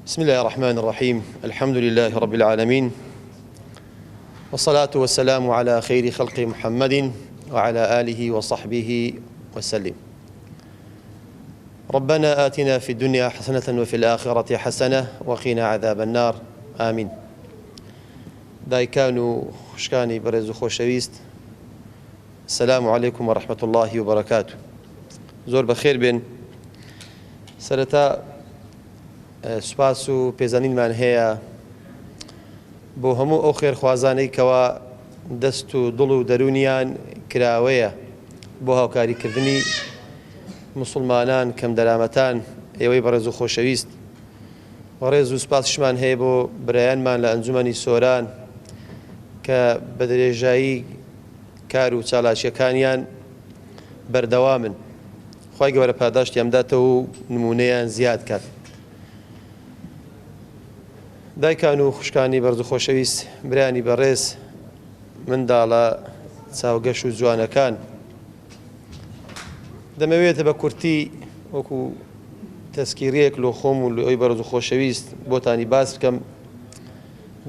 بسم الله الرحمن الرحيم. الحمد لله رب العالمين، والصلاة والسلام على خير خلق محمد وعلى آله وصحبه وسلم. ربنا آتنا في الدنيا حسنة وفي الآخرة حسنة وقنا عذاب النار. آمين. دایکان و خوشکانی بەڕێز و خۆشەویست، السلام عليكم ورحمة الله وبركاته. زۆر بەخێر بێن. سەرەتا سوپاس و پێزانینمان هەیە بۆ هەموو ئەو خێرخوازانەی کەوا دەست و دڵ و دەرونیان کراوەیە بۆ هاوکاریکردنی مسلمانان کەم دەرامەتان، ئێوەی بەڕێز و خۆشەویست. ڕێز و سوپاسشمان هەیە بۆ برایانمان لە ئەنجومەنی سۆران کە بە درێژایی کار و چالاکیەکانیان بەردەوامن. خوای گەورە پاداشتیان بداتەوە و نمونەیان زیاد کات. دایکان و خوشکانی بەڕێز و خۆشەویست، برایانی بەڕێز، منداڵە چاوگەش و جوانەکان، دەمەوێتە بە کورتی وەکو تەسکیرەیەک لۆ خۆم و لەوەی بەڕێز و خۆشەویست بۆتانی باس بکەم.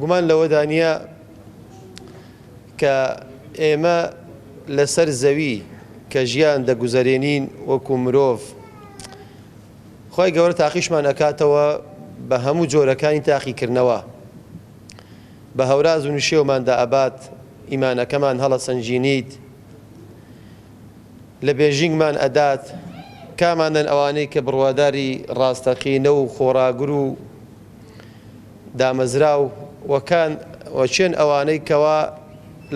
گومان لەوەدا نییە کە ئێمە لەسەر زەوی کە ژیان دەگوزەرێنین وەکو مرۆڤ، خوای گەورە تاقیشمان ئەکاتەوە بە هەموو جۆرەکانی تاقیکردنەوە. بە هەوراز و نوشێوماندا ئەبات، ئیمانەکەمان هەڵە سەنجینیت، لە بێژینگمان ئەدات، کامانن ئەوانەی کە بڕواداری ڕاستەقینە و خۆراگر و دامەزرا و وەچێن ئەوانەی کەوا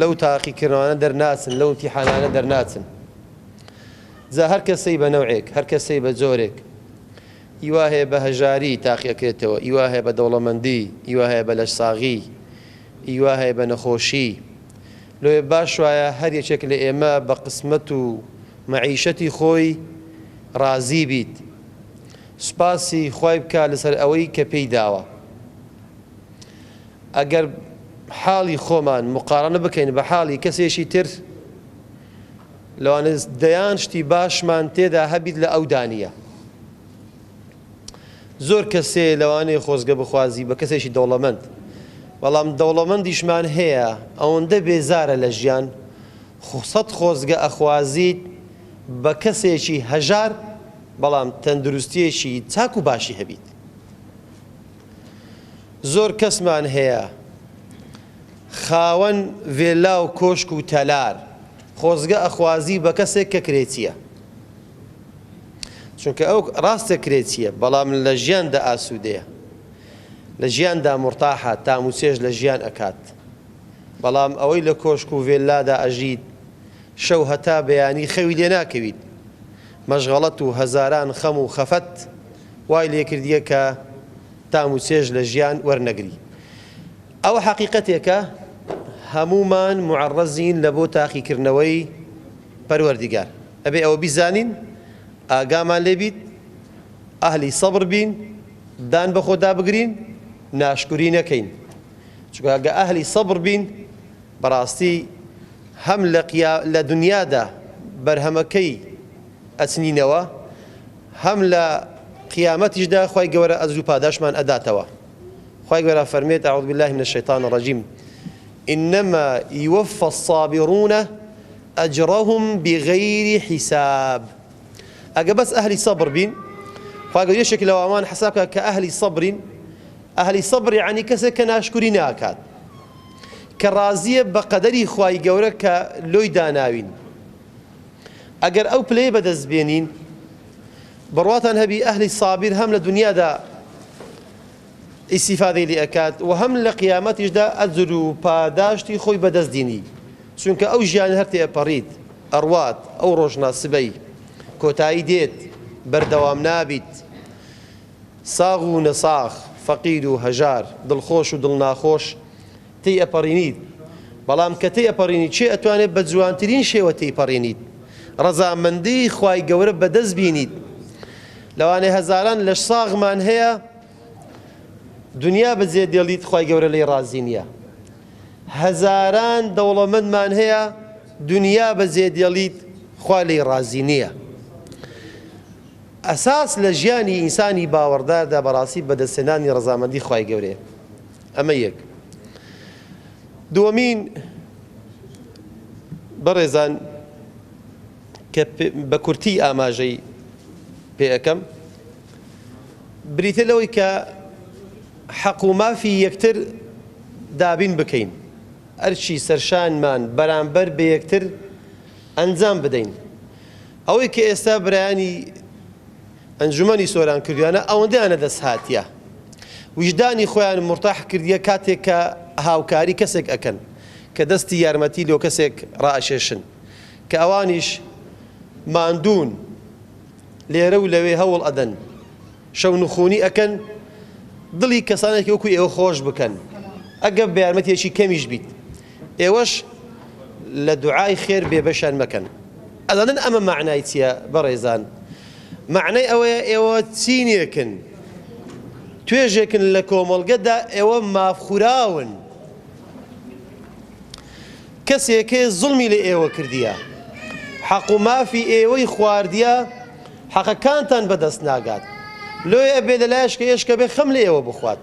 لەو تاقیکردنەوانە دەرناچن، لەو ئیمتیحانانە دەرناچن. جا هەر کەسەی بە نەوعێک، هەر کەسەی بە جۆرێک، ئیوا هەیە بە هەژاری تاقیەکرێتەوە، ئیوا هەیە بە دەوڵەمەندی، ئیوا هەیە بە لەشساغی، ئیوا هەیە بە نەخۆشی. لۆیە باش وایە هەر یەکێک لە ئێمە بە قسمەت و مەعیشەتی خۆی ڕازی بیت، سوپاسی خوای بکە لەسەر ئەوەی کە پێی داوە. ئەگەر حاڵی خۆمان مقارنە بکەین بە حاڵی کەسێکی تر، لەوانە دەیان شتی باشمان تێدا هەبیت لە ئەو دانیە. زۆر کەسێ لەوانەیە خۆزگە بخوازی بە کەسێکی دەوڵەمەند، بەڵام دەوڵەمەندیشمان هەیە ئەوەندە بێزارە لە ژیان، سەد خۆزگە ئەخوازیت بە کەسێکی هەژار بەڵام تەندروستیەکی چاک و باشی هەبیت. زۆر کەسمان هەیە خاوەن ڤێلا و کۆشک و تەلار، خۆزگە ئەخوازی بە کەسێک کە کرێچیە، چونکە ئەو ڕاستە کرێچیە بەڵام لە ژیاندا ئاسوودەیە، لە ژیاندا مرتاحە، تاموچێژ لە ژیان ئەکات. بەڵام ئەوەی لە کۆشک و ڤێلادا ئەژیت، شەو هەتا بەیانی خەوی لێ ناکەویت، مەشغەڵەت و هەزاران خەم و خەفەت وای لێکردیە کە تاموچێژ لە ژیان وەرنەگری. ئەوە حەقیقەتێکە هەمومان معەڕەزین لە بۆ تاقیکردنەوەی پەروەردیگار. ئەبێ ئەوە بیزانین، ئاگامان لێبیت، ئەهلی سەبر بین، دان بە خۆدا بگرین، ناشکوری نەکەین. چونکە ئەگە ئەهلی سەبر بین، بەڕاستی هەم لە دنیادا بەرهەمەکەی ئەچنینەوە، هەم لە قیامەتیشدا خوای گەورە ئەجر و پاداشمان ئەداتەوە. خوای گەورە فەرمێت: أعوذ بالله من الشيطان الرجيم إنما يوفى الصابرون أجرهم بغير حساب. ئەگە بەس ئەهلی سەبر بین، خوای گەورە یەکێک لەوانەمان حساب بکات کە ئەهلی سەبرین. ئەهلی سەبر یعنی کەسێک کە ناشکوری ناکات، کە ڕازیە بە قەدەری خوای گەورە کە لۆی داناوین. ئەگەر ئەو پلەیە بەدەست بێنین، بڕواتان هەبی ئەهلی سابیر هەم لە دنیادا ئیسیفادەی لێ ئەکات و هەم لە قیامەتیشدا ئەجر و پاداشتی خۆی بەدەست دێنی. چونکە ئەو ژیان هەر تێپەڕیت، ئەڕوات ئەو ڕۆژناسبەی کۆتایی دێت، بەردەوام نابیت. ساغ و نەساغ، فەقیر و هەژار، دڵخۆش و دڵناخۆش تێی ئەپەڕینیت. بەڵام کە تێی ئەپەڕینیت، چێ ئەتوانێت بە جوانترین شێوە تێی پەڕێنیت، ڕەزامەندی خوای گەورە بەدەست بینیت. لەوانەیە هەزاران لەش ساغمان هەیە، دنیا بەجێ دێڵیت، خوای گەورە لێی ڕازی نییە. هەزاران دەوڵەمەندمان هەیە، دنیا بەجێ دێڵیت، خوا لێی ڕازی نییە. ئەساس لە ژیانی ئینسانی باوەڕداردا بەڕاستی بەدەستهێنانی ڕەزامەندی خوای گەورەیە. ئەمە یەک. دووەمین بەڕێزان کە بە کورتی ئاماژەی پێ ئەەکەم بریتە لەوەی کە حەق و مافی یەکتر دابین بکەین، ئەرچی سەرشانمان بەرامبەر بە یەکتر ئەنجام بدەین. ئەوەی کە ئێستا برایانی ئەنجومەنی سۆرانکردویانە ئەوەندەیانە دەست هاتیە، وجدانی خۆیان مرتاح کردیە کاتێک کە هاوکاری کەسێک ئەکەن کە دەستی یارمەتی لۆ کەسێک ڕائشێشن کە ئەوانیش ماندوون لێرە و لەوێ هەوڵ ئەدەن شەو نخوونی ئەکەن دڵی کەسانێکی وەکو ئێوە خۆش بکەن ئەگەر بە یارمەتێکی کەمیش بیت. ئێوەش لە دوعای خێر بێبەشان مەکەن. ئەدەنن ئەمە معنای چییە بەڕێزان؟ معنای ئەوەیە ئێوە چینێکن، توێژێکن لە کۆمەڵگەدا، ئێوە مافخوراون، کەسێکێ زوڵمی لە ئێوە کردیە، حەق و مافی ئێوەی خواردیە، حەقەکانتان بەدەست ناگات، لۆیە ئەبێ لە لایەشکە ئێشکە بێ خەم لە ئێوە بخوات.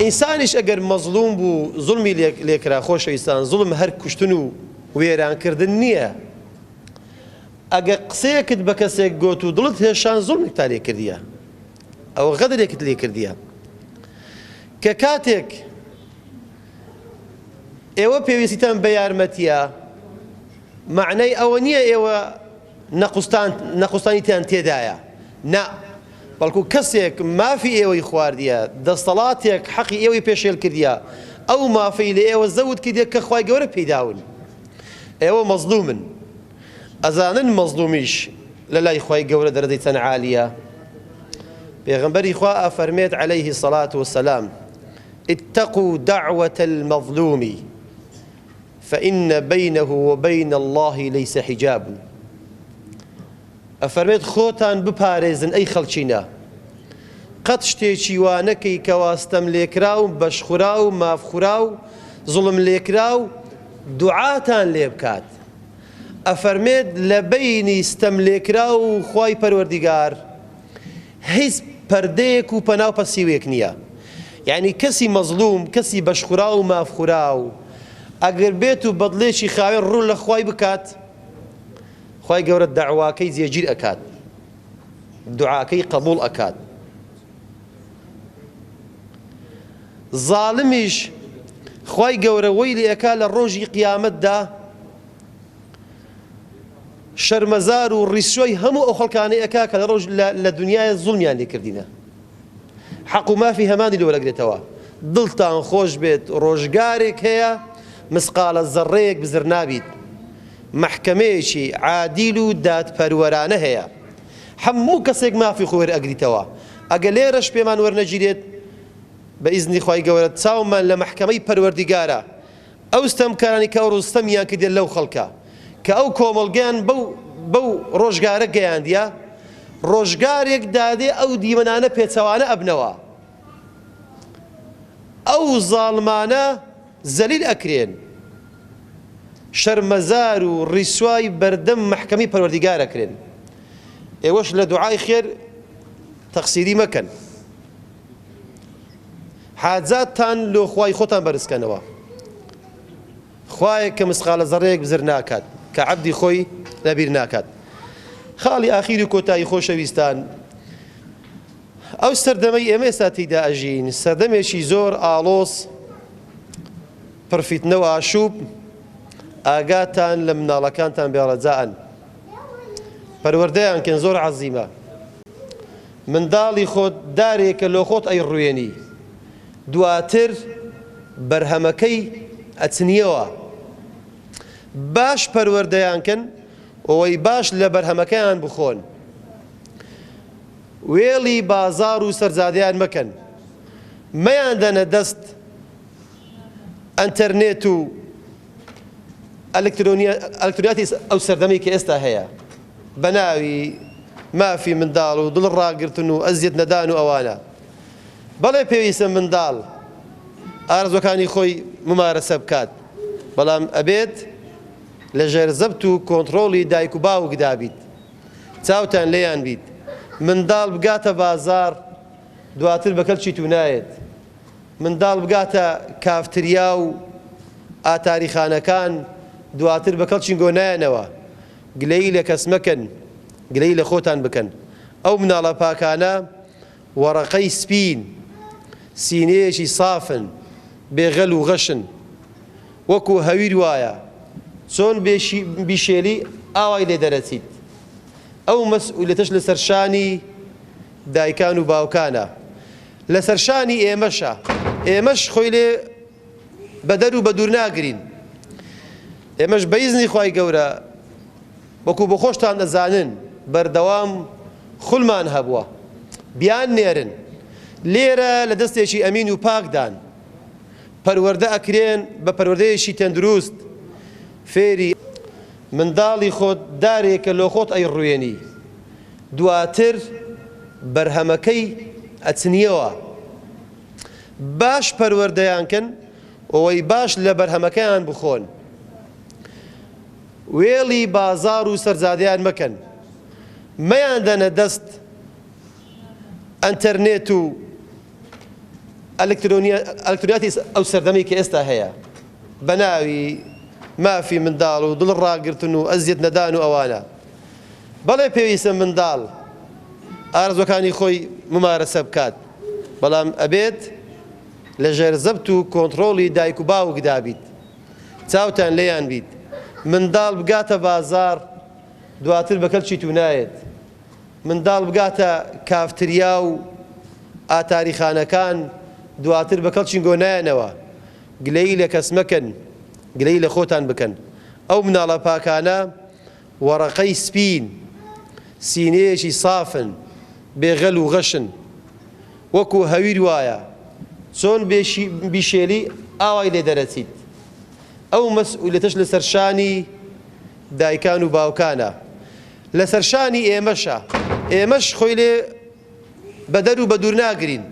ئینسانیش ئەگەر مەزلوم بوو زوڵمی لێکرا خۆشەویستان، زوڵم هەر کوشتن و وێرانکردن نییە. ئەگەر قسەیەکت بە کەسێک گۆت و دڵت هێشان زوڵمێکتا لێ کردیە، ئەوە غەدرێکت لێ کردیە. کە کاتێک ئێوە پێویستیتان بە یارمەتیە، معنای ئەوە نییە ئێوە نەقوستانیتان تێدایە، نا، بەڵکو کەسێک مافی ئێوەی خواردیە، دەسەڵاتێک حەقی ئێوەی پێشێل کردیە، ئەو مافەی لە ئێوە زەوت کردێک کە خوای گەورە پێداون. ئێوە مەزلومن، ئەزانن مەزلومیش لە لای خوای گەورە دەرەجەی چەند عالیە. پێغەمبەری خوا ئەفەرمێت عەلەیهی السەڵات وەسەلام: اتقوا دعوة المظلوم فإن بينه وبين الله ليس حجاب. ئەفەرمێت خۆتان بپارێزن ئەی خەڵچینە، قەت شتێکی وانەکەی کە واستەم لێکرا و بەشخورا و مافخورا و زوڵم لێکرا و دوعاتان لێ بکات. ئەفەرمێت لە بەینی ستەم لێکرا و خوای پەروەردیگار هیچ پەردەیەک و پەناو پەسیوێک نییە. یعنی کەسی مەزلوم، کەسی بەشخورا و مافخورا و ئەگەر بێت و بەدڵێکی خاوێن ڕوو لە خوای بکات، خوای گەورە دەعواکەی جێگیر ئەکات، دوعاکەی قبوڵ ئەکات. زاڵمیش خوای گەورە وەی لێ ئەکا لە ڕۆژی قیامەتدا شەرمەزار و ڕیسوەی هەموو ئەو خەڵکانەی ئەکا کە لە دنیای زوڵمیان لێ کردینە. حەق و مافی هەمانی لەوەرەگرێتەوە. دڵتان خۆش بێت ڕۆژگارێک هەیە مسقالە زەڕەیەک بزر نابیت، محکەمەیەکی عادیل و دادپەروەرانە هەیە، هەموو کەسێک مافی خۆ وەرئەگریتەوە. ئەگە لێرەش پێمان وەرنەگیرێت بە ئیزنی خوای گەورە چاومان لە محکەمەی پەروەردیگارە ئەو ستەمکارانی کە ئەو ڕۆستەمیان کردێت لەو خەڵکە کە ئەو کۆمەڵگەیان بەو ڕۆژگارە گەیاندیە، ڕۆژگارێک دادێ ئەو دیمەنانە پێچەوانە ئەبنەوە، ئەو زاڵمانە زەلیل ئەکرێن، شەرمەزار و ڕیسوای بەردەم محکەمەی پەروەردیگار ئەکرێن. ئێوەش لە دوعای خێر تەقسیری مەکەن، حاجاتتان لۆ خوای خۆتان بەرزکەنەوە. خوایەک کە مسقالە زەڕەیەک بزر ناکات، کە عەبدی خۆی لەبیر ناکات. خاڵی ئاخیری کۆتایی خۆشەویستان، ئەو سەردەمەی ئێمە ئێستا تێیدا ئەژین سەردەمێکی زۆر ئاڵۆز، پڕفیتنە و ئاشوب. ئاگاتان لە مناڵەکانتان بێڕەجاءن، پەروەردەیان کەن زۆر عەزیمە. منداڵی خۆت دارێکە لۆ خۆت ئەیڕوێنی، دواتر بەرهەمەکەی ئەچنیەوە. باش پەروەردەیان کەن، ئەوەی باش لە بەرهەمەکەیان بخۆن. وێڵی بازار و سەرزادەیان مەکەن، مەیان دەنە دەست ئەنتەرنێت و ئەلکترۆنیاتی ئەو سەردەمەی کە ئێستا هەیە بە ناوی مافی منداڵ و دڵ ڕاگرتن و ئەزیەت نەدان و ئەوانە. بەڵێ پێویستە منداڵ ئارزوەکانی خۆی ممارەسە بکات، بەڵام ئەبێت لە ژێر زەبت و کۆنتڕۆڵی دایک و باوکدا بیت. چاوتان لێیان بیت منداڵ بگاتە بازار دواتر بە کەلکی تو نایێت منداڵ بگاتە کافتریا و ئاتاریخانەکان دواتر بە کەڵکی گۆ نایەنەوە گلەی لە کەس مەکەن گلەی لە خۆتان بکەن ئەو مناڵە پاکانە وەڕەقەی سپین سینەیەکی سافن بێغەل و غەشن وەکو هەویر وایە چۆن بیشێلی ئاوای لێ دەرەچیت ئەو مەسئولیەتەش لەسەر شانی دایکان و باوکانە لەسەر شانی ئێمەشە ئێمەش خۆی لێ بەدەر و بەدوور ناگرین ئێمەش بە ئیزنی خوای گەورە وەکو بۆ خۆشتان دەزانن بەردەوام خولمان هەبووە بیان نێرن لێرە لە دەستێکی ئەمین و پاکدان پەروەردە ئەکرێن بە پەروەردەیەکی تەندروست فێری منداڵی خۆت دارێکە لۆ خۆت ئەیڕوێنی دواتر بەرهەمەکەی ئەچنیەوە باش پەروەردەیان کەن ئەوەی باش لە بەرهەمەکەیان بخۆن وێڵی بازار و سەرزادەیان مەکەن مەیان دەنە دەست ئەنتەرنێت و ئەلکترۆنیاتی ئەو سەردەمی کە ئێستا هەیە بە ناوی مافی منداڵ و دڵڕاگرتن و ئەزیەت نەدان و ئەوانە بەڵێ پێویستە منداڵ ئارزوەکانی خۆی ممارەسە بکات بەڵام ئەبێت لە ژێرزەبت و کۆنتڕۆڵی دایک و باوکدا بیت چاوتان لێیان بیت منداڵ بگاتە بازار دواتر بە کەلکی تو نایێت منداڵ بگاتە کافتریا و ئاتاریخانەکان دواتر بە کەڵکی گۆ نایەنەوە گلەی لە کەس مەکەن گلەی لە خۆتان بکەن ئەو مناڵە پاکانە وەڕەقەی سپین سینەیەکی سافن بێغەل و غەشن وەکو هەویر وایە چۆن بیشێلی ئاوای لێ دەرەچیت ئەو مەسئولیەتەش لەسەر شانی دایکان و باوکانە لەسەر شانی ئێمەشە ئێمەش خۆی لێ بەدەر و بەدوور ناگرین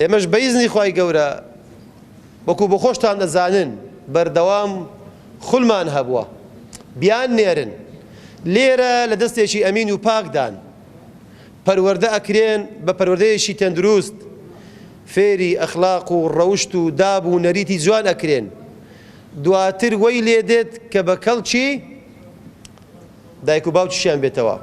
ئێمەش بە ئیزنی خوای گەورە وەکو بۆ خۆشتان دەزانن بەردەوام خولمان هەبووە بیان نێرن لێرە لە دەستێکی ئەمین و پاکدان پەروەردە ئەکرێن بە پەروەردەیەکی تەندروست فێری ئەخلاق و ڕەوشت و داب و نەریتی جوان ئەکرێن دواتر وەی لێ دێت کە بە کەڵکی دایک و باوکیشیان بێتەوە